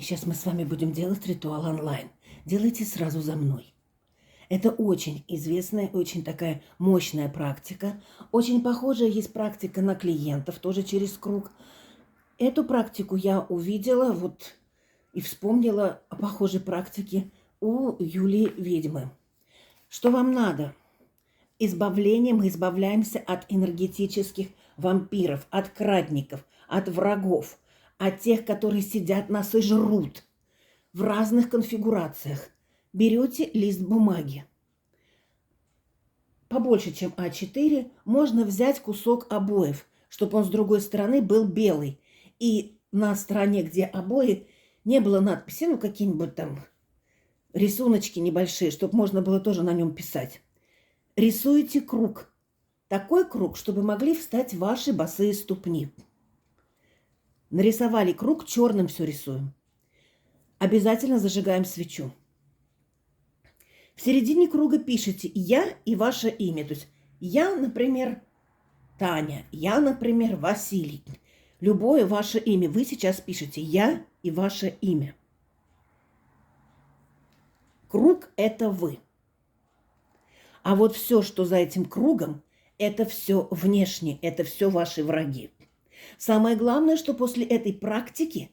И сейчас мы с вами будем делать ритуал онлайн. Делайте сразу за мной. Это очень известная, очень такая мощная практика. Очень похожая есть практика на клиентов, тоже через круг. Эту практику я увидела и вспомнила о похожей практике у Юлии Ведьмы. Что вам надо? Избавление мы избавляемся от энергетических вампиров, от крадников, от врагов, от тех, которые сидят нас и жрут в разных конфигурациях. Берете лист бумаги. Побольше, чем А4, можно взять кусок обоев, чтобы он с другой стороны был белый. И на стороне, где обои, не было надписи, какие-нибудь там рисуночки небольшие, чтобы можно было тоже на нем писать. Рисуете круг. Такой круг, чтобы могли встать ваши босые ступни. Нарисовали круг, черным все рисуем. Обязательно зажигаем свечу. В середине круга пишите «Я» и ваше имя. То есть я, например, Таня, я, например, Василий. Любое ваше имя. Вы сейчас пишете «Я» и ваше имя. Круг – это вы. А вот все, что за этим кругом, это все внешне, это все ваши враги. Самое главное, что после этой практики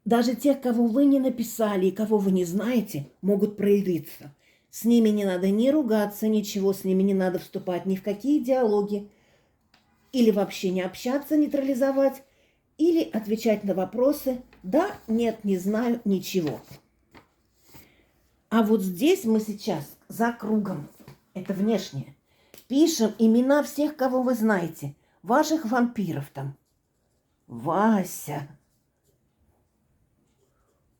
даже тех, кого вы не написали и кого вы не знаете, могут проявиться. С ними не надо ни ругаться, ничего, с ними не надо вступать ни в какие диалоги. Или вообще не общаться, нейтрализовать, или отвечать на вопросы «да», «нет», «не знаю», «ничего». А вот здесь мы сейчас за кругом, это внешнее, пишем имена всех, кого вы знаете, ваших вампиров там. Вася,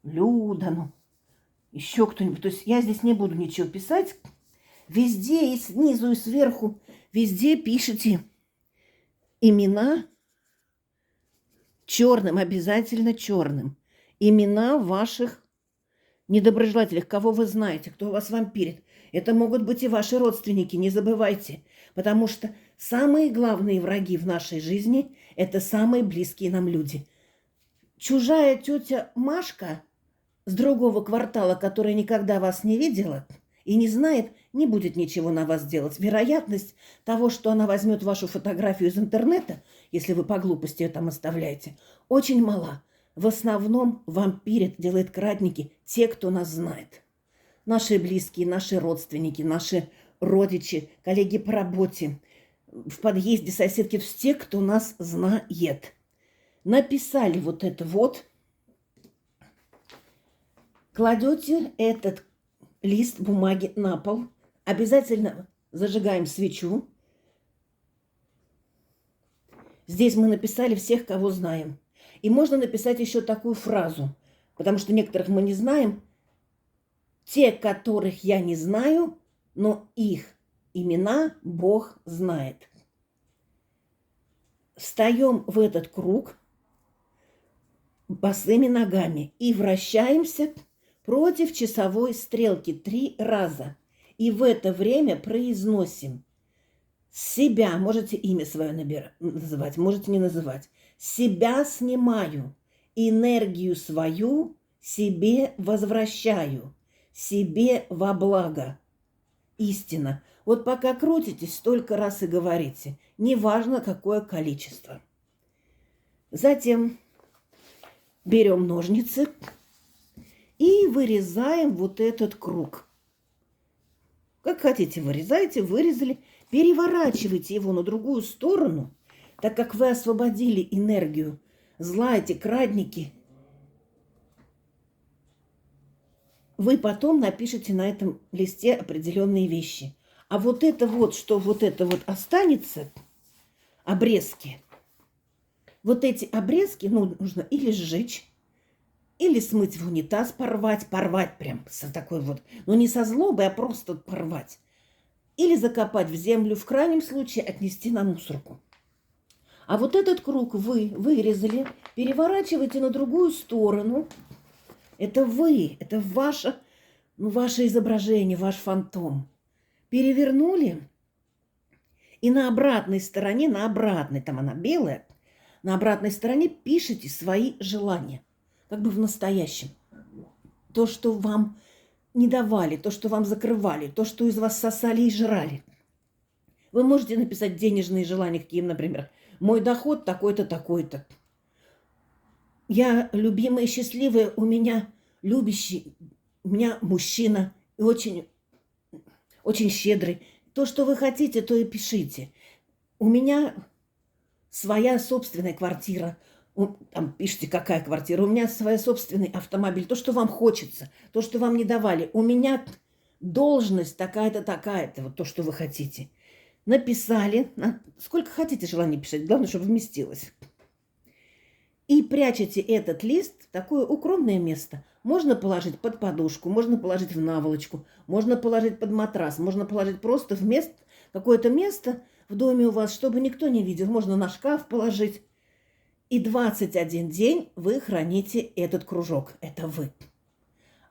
Люда, еще кто-нибудь. То есть я здесь не буду ничего писать. Везде, и снизу, и сверху, везде пишите имена черным, обязательно черным. Имена ваших недоброжелателей, кого вы знаете, кто вас вампирит. Это могут быть и ваши родственники, не забывайте. Потому что самые главные враги в нашей жизни – это самые близкие нам люди. Чужая тетя Машка с другого квартала, которая никогда вас не видела и не знает, не будет ничего на вас делать. Вероятность того, что она возьмет вашу фотографию из интернета, если вы по глупости ее там оставляете, очень мала. В основном вампирят, делают крадники те, кто нас знает. Наши близкие, наши родственники, наши родичи, коллеги по работе, в подъезде, соседки, все, кто нас знает. Написали вот это вот. Кладете этот лист бумаги на пол. Обязательно зажигаем свечу. Здесь мы написали всех, кого знаем. И можно написать еще такую фразу, потому что некоторых мы не знаем. Те, которых я не знаю, но их имена Бог знает. Встаем в этот круг босыми ногами и вращаемся против часовой стрелки 3 раза. И в это время произносим себя, можете имя свое называть, можете не называть. Себя снимаю, энергию свою себе возвращаю, себе во благо. Истина. Вот пока крутитесь, столько раз и говорите. Неважно, какое количество. Затем берем ножницы и вырезаем вот этот круг. Как хотите, вырезайте, вырезали. Переворачивайте его на другую сторону, так как вы освободили энергию зла, эти крадники. Вы потом напишите на этом листе определенные вещи. А вот это вот, что вот это вот останется, обрезки, вот эти обрезки, нужно или сжечь, или смыть в унитаз, порвать прям со такой вот, не со злобой, а просто порвать. Или закопать в землю, в крайнем случае отнести на мусорку. А вот этот круг вы вырезали, переворачиваете на другую сторону. Это вы, это ваше изображение, ваш фантом. Перевернули, и на обратной стороне, там она белая, на обратной стороне пишите свои желания. как бы в настоящем. То, что вам не давали, то, что вам закрывали, то, что из вас сосали и жрали. Вы можете написать денежные желания, какие, например, мой доход такой-то, такой-то. Я любимая и счастливая, у меня любящий, у меня мужчина и очень, очень щедрый. То, что вы хотите, то и пишите. У меня своя собственная квартира. Там пишите, какая квартира. У меня свой собственный автомобиль. То, что вам хочется, то, что вам не давали. У меня должность такая-то, такая-то. Вот то, что вы хотите. Написали. Сколько хотите желаний писать. Главное, чтобы вместилось. И прячете этот лист в такое укромное место. Можно положить под подушку, можно положить в наволочку, можно положить под матрас, можно положить просто в какое-то место в доме у вас, чтобы никто не видел. Можно на шкаф положить. И 21 день вы храните этот кружок. Это вы.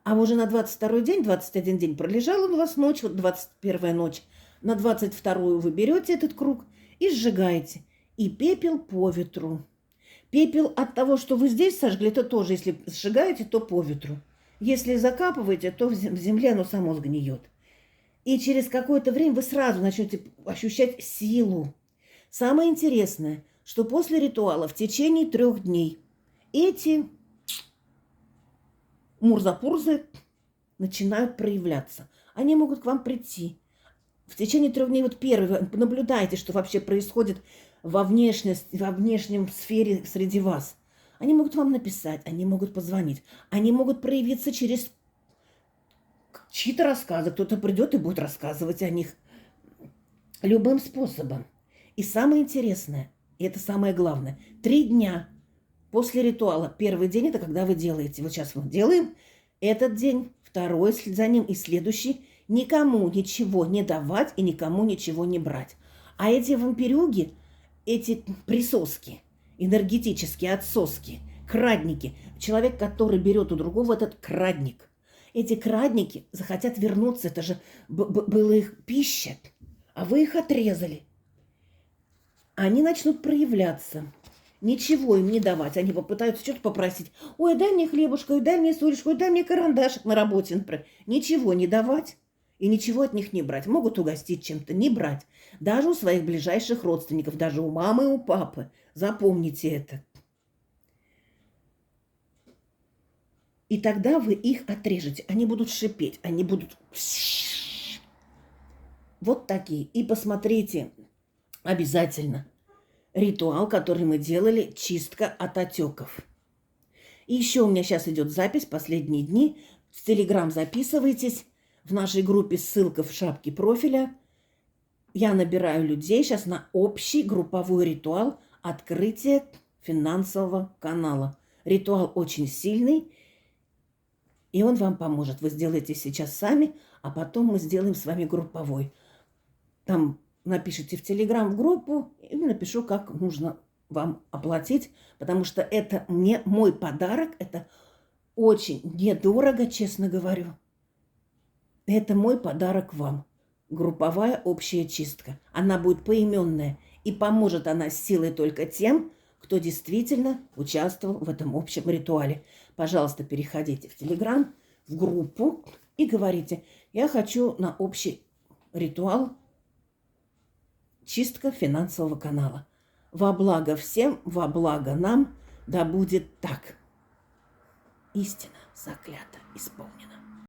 А уже на 22 день, 21 день пролежал он у вас ночь, вот 21 ночь. На 22-ю вы берете этот круг и сжигаете. И пепел по ветру. Пепел от того, что вы здесь сожгли, то тоже, если сжигаете, то по ветру. Если закапываете, то в земле оно само сгниет. И через какое-то время вы сразу начнете ощущать силу. Самое интересное, что после ритуала в течение 3 дней эти мурзапурзы начинают проявляться. Они могут к вам прийти. В течение 3 дней, вот первый, вы наблюдаете, что вообще происходит во внешнем сфере среди вас. Они могут вам написать, они могут позвонить, они могут проявиться через чьи-то рассказы. Кто-то придет и будет рассказывать о них любым способом. И самое интересное, и это самое главное, 3 дня после ритуала. Первый день – это когда вы делаете. Вот сейчас мы делаем этот день, второй за ним и следующий. Никому ничего не давать и никому ничего не брать. А эти вампирюги, эти присоски, энергетические отсоски, крадники, человек, который берет у другого, этот крадник. Эти крадники захотят вернуться, это же была их пища, а вы их отрезали. Они начнут проявляться. Ничего им не давать. Они попытаются что-то попросить. Ой, дай мне хлебушка, ой, дай мне солечку, ой, дай мне карандашик на работе, например. Ничего не давать и ничего от них не брать. Могут угостить чем-то, не брать. Даже у своих ближайших родственников, даже у мамы и у папы. Запомните это. И тогда вы их отрежете. Они будут шипеть, они будут... Вот такие. И посмотрите обязательно ритуал, который мы делали, чистка от отеков. И еще у меня сейчас идет запись, последние дни. В Телеграм записывайтесь. В нашей группе ссылка в шапке профиля. Я набираю людей сейчас на общий групповой ритуал открытия финансового канала. Ритуал очень сильный, и он вам поможет. Вы сделаете сейчас сами, а потом мы сделаем с вами групповой. Там напишите в Телеграм в группу и напишу, как нужно вам оплатить, потому что это мне мой подарок, это очень недорого, честно говорю. Это мой подарок вам. Групповая общая чистка. Она будет поименная, и поможет она с силой только тем, кто действительно участвовал в этом общем ритуале. Пожалуйста, переходите в Телеграм, в группу и говорите, я хочу на общий ритуал чистка финансового канала. Во благо всем, во благо нам, да будет так. Истина заклята, исполнена.